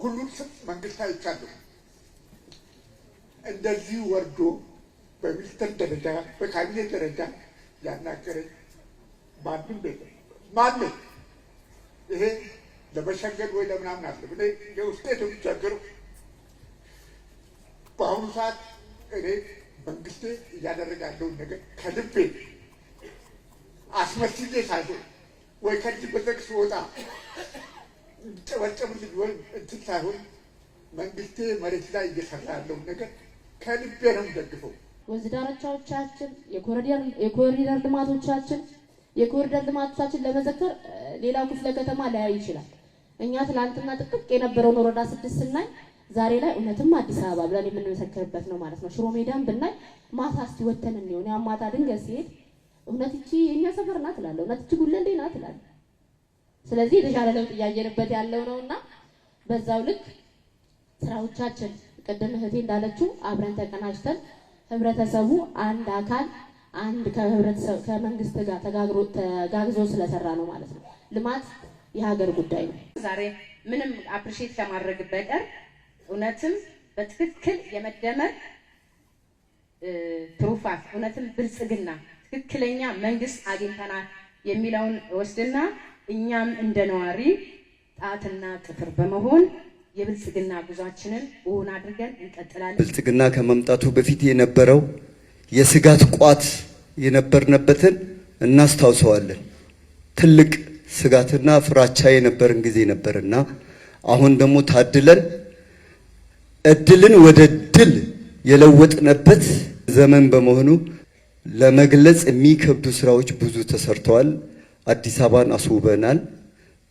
ሁሉን መንግስት አይቻለሁ። እንደዚህ ወርዶ በሚኒስትር ደረጃ በካቢኔ ደረጃ ያናገረኝ ማንም የለም። ማንም ይሄ ለመሸገድ ወይ ለምናምን አለ ብለ የውስጤ የሚቸግረው በአሁኑ ሰዓት እኔ መንግስቴ እያደረገ ያለውን ነገር ከልቤ አስመስዬ ሳይሆን ወይ ከዚህ በዘግ ስወጣ ጨበጨብልኝ ወይ እንትን ሳይሆን መንግስቴ መሬት ላይ እየሰራ ያለውን ነገር ከልቤ ነው ደግፈው። ወንዝ ዳርቻዎቻችን፣ የኮሪደር ልማቶቻችን ለመዘከር ሌላው ክፍለ ከተማ ሊያይ ይችላል። እኛ ትላንትና ጥቅጥቅ የነበረውን ወረዳ 6 ስናይ ዛሬ ላይ እውነትም አዲስ አበባ ብለን የምንመሰክርበት ነው ማለት ነው። ሽሮ ሜዳን ብናይ ማታ እስቲ ወተን እንየው ያ ማታ ድንገት ሲሄድ እውነት እቺ የኛ ሰፈር ናት እላለሁ፣ እውነት እቺ ጉለሌ ናት እላለሁ። ስለዚህ የተሻለ ለውጥ እያየንበት ያለው ነውና በዛው ልክ ስራዎቻችን ቅድም እህቴ እንዳለችው አብረን ተቀናጅተን ህብረተሰቡ አንድ አካል አንድ ከመንግስት ጋር ተጋግዞ ስለሰራ ነው ማለት ነው። ልማት የሀገር ጉዳይ ነው። ዛሬ ምንም አፕሪሺየት ከማድረግ በቀር እውነትም በትክክል የመደመር ትሩፋት እውነትም ብልጽግና ትክክለኛ መንግስት አግኝተናል የሚለውን ወስድና እኛም እንደ ነዋሪ ጣትና ጥፍር በመሆን የብልጽግና ጉዟችንን እውን አድርገን እንቀጥላለን። ብልጽግና ከመምጣቱ በፊት የነበረው የስጋት ቋት የነበርነበትን እናስታውሰዋለን። ትልቅ ስጋትና ፍራቻ የነበረን ጊዜ ነበርና አሁን ደግሞ ታድለን እድልን ወደ ድል የለወጥነበት ዘመን በመሆኑ ለመግለጽ የሚከብዱ ስራዎች ብዙ ተሰርተዋል። አዲስ አበባን አስውበናል።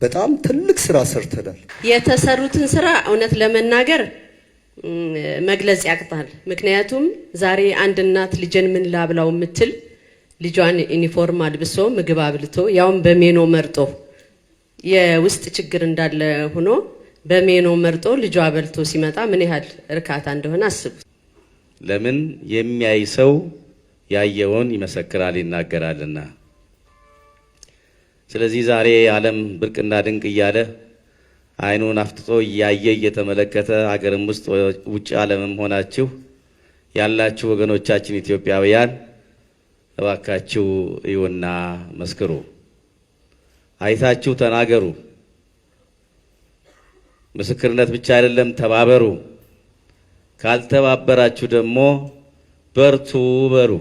በጣም ትልቅ ስራ ሰርተናል። የተሰሩትን ስራ እውነት ለመናገር መግለጽ ያቅታል። ምክንያቱም ዛሬ አንድ እናት ልጅን ምን ላብላው የምትል ልጇን ዩኒፎርም አልብሶ ምግብ አብልቶ ያውም በሜኖ መርጦ የውስጥ ችግር እንዳለ ሆኖ በሜኖ መርጦ ልጇ አበልቶ ሲመጣ ምን ያህል እርካታ እንደሆነ አስቡት። ለምን የሚያይ ሰው ያየውን ይመሰክራል ይናገራልና። ስለዚህ ዛሬ ዓለም ብርቅና ድንቅ እያለ አይኑን አፍጥጦ እያየ እየተመለከተ ሀገርም ውስጥ ውጭ ዓለምም ሆናችሁ ያላችሁ ወገኖቻችን ኢትዮጵያውያን እባካችሁ እዩና መስክሩ፣ አይታችሁ ተናገሩ። ምስክርነት ብቻ አይደለም፣ ተባበሩ። ካልተባበራችሁ ደግሞ በርቱ በሉ፣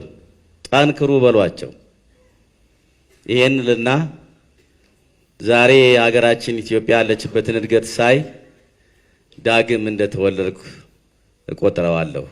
ጠንክሩ በሏቸው። ይሄን ልና ዛሬ ሀገራችን ኢትዮጵያ ያለችበትን እድገት ሳይ ዳግም እንደተወለድኩ እቆጥረዋለሁ።